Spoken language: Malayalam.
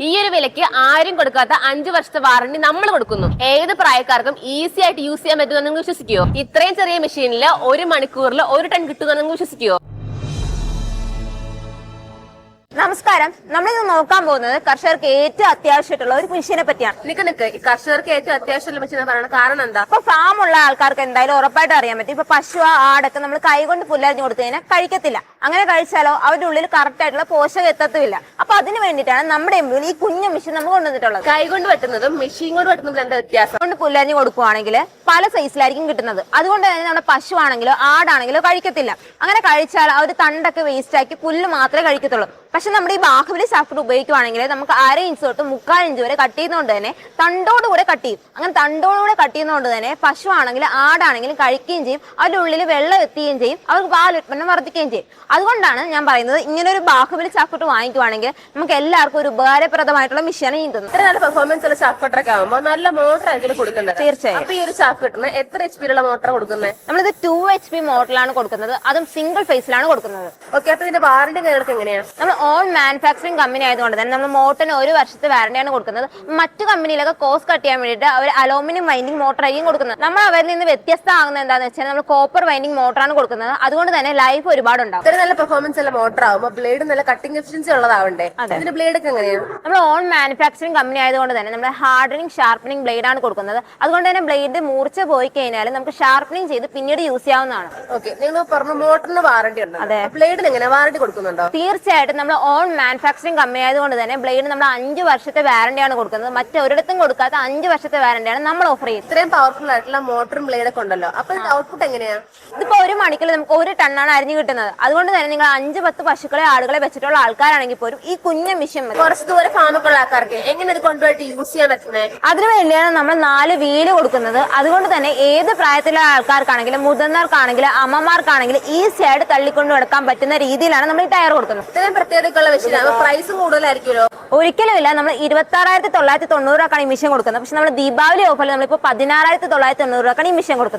ഈ ഒരു വിലയ്ക്ക് ആരും കൊടുക്കാത്ത 5 വർഷത്തെ വാറണ്ടി നമ്മൾ കൊടുക്കുന്നു. ഏത് പ്രായക്കാർക്കും ഈസി ആയിട്ട് യൂസ് ചെയ്യാൻ പറ്റുമെന്ന് നിങ്ങൾ വിശ്വസിക്കുമോ? ഇത്രയും ചെറിയ മെഷീനിൽ 1 മണിക്കൂറിൽ 1 ടൺ കിട്ടുമെന്ന് നിങ്ങൾ വിശ്വസിക്കുമോ? നമസ്കാരം. നമ്മളിന്ന് നോക്കാൻ പോകുന്നത് കർഷകർക്ക് ഏറ്റവും അത്യാവശ്യമായിട്ടുള്ള ഒരു മെഷീനെ പറ്റിയാണ്. നിനക്ക് കർഷകർക്ക് ഏറ്റവും അത്യാവശ്യമുള്ള മെഷീൻ പറയുന്നത് കാരണം എന്താ? ഇപ്പൊ ഫാം ഉള്ള ആൾക്കാർക്ക് എന്തായാലും ഉറപ്പായിട്ട് അറിയാൻ പറ്റും. ഇപ്പൊ പശു ആടൊക്കെ നമ്മൾ കൈകൊണ്ട് പുല്ലരിഞ്ഞു കൊടുത്തു കഴിഞ്ഞാൽ കഴിക്കത്തില്ല. അങ്ങനെ കഴിച്ചാലോ അവരുടെ ഉള്ളിൽ കറക്റ്റ് ആയിട്ടുള്ള പോഷകം എത്തത്തുമില്ല. അപ്പൊ അതിന് വേണ്ടിയിട്ടാണ് നമ്മുടെ മുമ്പിൽ ഈ കുഞ്ഞു മെഷീൻ നമ്മൾ കൊണ്ടുവന്നിട്ടുള്ളത്. കൈകൊണ്ട് വെട്ടുന്നതും മെഷീൻ കൊണ്ട് വെട്ടുന്നതും എന്താ വ്യത്യാസം? കൊണ്ട് പുല്ലരിഞ്ഞു കൊടുക്കുവാണെങ്കിൽ പല സൈസിലായിരിക്കും കിട്ടുന്നത്. അതുകൊണ്ട് തന്നെ നമ്മുടെ പശു ആണെങ്കിലോ ആടാണെങ്കിലോ കഴിക്കത്തില്ല. അങ്ങനെ കഴിച്ചാൽ അവർ തണ്ടൊക്കെ വേസ്റ്റ് ആക്കി പുല്ല് മാത്രമേ കഴിക്കത്തുള്ളൂ. പക്ഷെ നമ്മുടെ ഈ ബാഹുബലി ഷാഫ്റ്റ് ഉപയോഗിക്കുവാണെങ്കിൽ നമുക്ക് 1/2 ഇഞ്ച് തൊട്ട് 3/4 ഇഞ്ച് വരെ കട്ട് ചെയ്യുന്നതുകൊണ്ട് തന്നെ തണ്ടോടുകൂടെ കട്ട് ചെയ്യും. അങ്ങനെ തണ്ടോടുകൂടെ കട്ട് ചെയ്യുന്നതുകൊണ്ട് തന്നെ പശു ആണെങ്കിലും ആടാണെങ്കിലും കഴിക്കുകയും ചെയ്യും. അവരുടെ ഉള്ളിൽ വെള്ളം എത്തുകയും ചെയ്യും. അവർക്ക് പാൽ ഉത്പന്നം വർദ്ധിക്കുകയും ചെയ്യും. അതുകൊണ്ടാണ് ഞാൻ പറയുന്നത് ഇങ്ങനെ ഒരു ബാഹുബലി ഷാഫ്റ്റ് വാങ്ങിക്കുവാണെങ്കിൽ നമുക്ക് എല്ലാവർക്കും ഒരു ഉപകാരപ്രദമായിട്ടുള്ള മെഷീൻ ചെയ്യുന്നത്. ഇത്ര നല്ല പെർഫോമൻസ് ഉള്ള ഷാഫ്റ്റൊക്കെ ആകുമ്പോൾ നല്ല മോട്ടർ ആയിരിക്കും കൊടുക്കുന്നത്. തീർച്ചയായും. അപ്പൊ ഈ ഒരു ഷാഫ്റ്റിന് എത്ര HP ഉള്ള മോട്ടർ കൊടുക്കുന്നത്? നമ്മളിത് 2 HP മോട്ടറിലാണ് കൊടുക്കുന്നത്. അതും സിംഗിൾ ഫേസിലാണ് കൊടുക്കുന്നത്. ഓക്കെ, അപ്പൊ ഇതിന്റെ വാറണ്ടി കാര്യങ്ങൾക്ക് എങ്ങനെയാണ്? നമ്മൾ ഓൺ മാനുഫാക്ചറിംഗ് കമ്പനി ആയതുകൊണ്ട് തന്നെ നമ്മൾ മോട്ടറിന് 1 വർഷത്തെ വാറണ്ടിയാണ് കൊടുക്കുന്നത്. മറ്റു കമ്പനിയിലൊക്കെ കോസ്റ്റ് കട്ട് ചെയ്യാൻ വേണ്ടിയിട്ട് അവർ അലൂമിനിയം വൈൻഡിങ് മോട്ടർ ആയിരിക്കും കൊടുക്കുന്നത്. നമ്മൾ അവരിൽ നിന്ന് വ്യത്യസ്തമാകുന്നത് എന്താണെന്ന് വെച്ചാൽ നമ്മൾ കോപ്പർ വൈൻഡിങ് മോട്ടറാണ് കൊടുക്കുന്നത്. അതുകൊണ്ട് തന്നെ ലൈഫ് ഒരുപാടുണ്ടാവും. ഇത്ര നല്ല പെർഫോമൻസ് ഉള്ള മോട്ടർ ആവുമ്പോൾ ബ്ലേഡ് നല്ല കട്ടിംഗ് എഫിഷ്യൻസി ഉള്ളതാവണ്ടേ? ഇതിന്റെ ബ്ലേഡ് ഒക്കെ എങ്ങനെയാണ്? നമ്മൾ ഓൺ മാനുഫാക്ചറിംഗ് കമ്പനി ആയതുകൊണ്ട് തന്നെ നമ്മൾ ഹാർഡനിങ് ഷാർപ്പനിങ് ബ്ലേഡ് ആണ് കൊടുക്കുന്നത്. അതുകൊണ്ട് തന്നെ ബ്ലേഡ് മൂർച്ച പോയി കഴിഞ്ഞാൽ നമുക്ക് ഷാർപ്പനിങ് ചെയ്ത് പിന്നീട് യൂസ് ചെയ്യാവുന്നതാണ്. ഓക്കെ, നിങ്ങൾ പറഞ്ഞ മോട്ടറിന് വാറണ്ടി ഉണ്ട്. അതെ, ബ്ലേഡിന് എങ്ങനെ വാറണ്ടി കൊടുക്കുന്നുണ്ടോ? തീർച്ചയായിട്ടും. നമ്മൾ ഓൺ മാനുഫാക്ചറിംഗ് കമ്പനി ആയതുകൊണ്ട് തന്നെ ബ്ലേഡ് നമ്മൾ 5 വർഷത്തെ വാറണ്ടിയാണ് കൊടുക്കുന്നത്. മറ്റൊരിടത്തും കൊടുക്കാത്ത 5 വർഷത്തെ വാറണ്ടിയാണ് നമ്മൾ ഓഫർ ചെയ്യുന്നത്. ഇത്രയും പവർഫുൾ ആയിട്ടുള്ള മോട്ടറും ബ്ലേഡ് ഒക്കെ ഉണ്ടല്ലോ, അപ്പൊ ഔട്ട്പുട്ട് എങ്ങനെയാണ്? ഇതിപ്പോ 1 മണിക്കൂറിൽ നമുക്ക് 1 ടണ്ണാണ് അരിഞ്ഞു കിട്ടുന്നത്. അതുകൊണ്ട് തന്നെ നിങ്ങൾ 5-10 പശുക്കളെ ആളുകളെ വെച്ചിട്ടുള്ള ആൾക്കാരാണെങ്കിൽ പോലും ഈ കുഞ്ഞ മെഷീൻ കുറച്ച് ദൂരെ ഫാമൊക്കെ ഉള്ള ആൾക്കാർക്ക് എങ്ങനെ ഇത് കൊണ്ടുപോയിട്ട് യൂസ് ചെയ്യാൻ പറ്റുന്നത്? അതിനു വേണ്ടിയാണ് നമ്മൾ 4 വീല് കൊടുക്കുന്നത്. അതുകൊണ്ട് തന്നെ ഏത് പ്രായത്തിലുള്ള ആൾക്കാർക്കാണെങ്കിലും മുതിർന്നവർക്കാണെങ്കിലും അമ്മമാർക്കാണെങ്കിലും ഈസി ആയിട്ട് തള്ളിക്കൊണ്ട് നടക്കാൻ പറ്റുന്ന രീതിയിലാണ് നമ്മൾ ഈ ടയർ കൊടുക്കുന്നത്. ഇത്രയും പ്രത്യേകതയുള്ള മെഷീനാണ്. പ്രൈസ് കൂടുതലായിരിക്കുമല്ലോ? ഒരിക്കലുമില്ല. നമ്മൾ 26,990 രൂപക്കാണ് ഈ മെഷീൻ കൊടുക്കുന്നത്. പക്ഷെ നമ്മൾ ദീപാവലി ഓഫറിൽ നമ്മളിപ്പോൾ 16,990 രൂപക്കാണ് ഈ മെഷീൻ കൊടുക്കുന്നത്.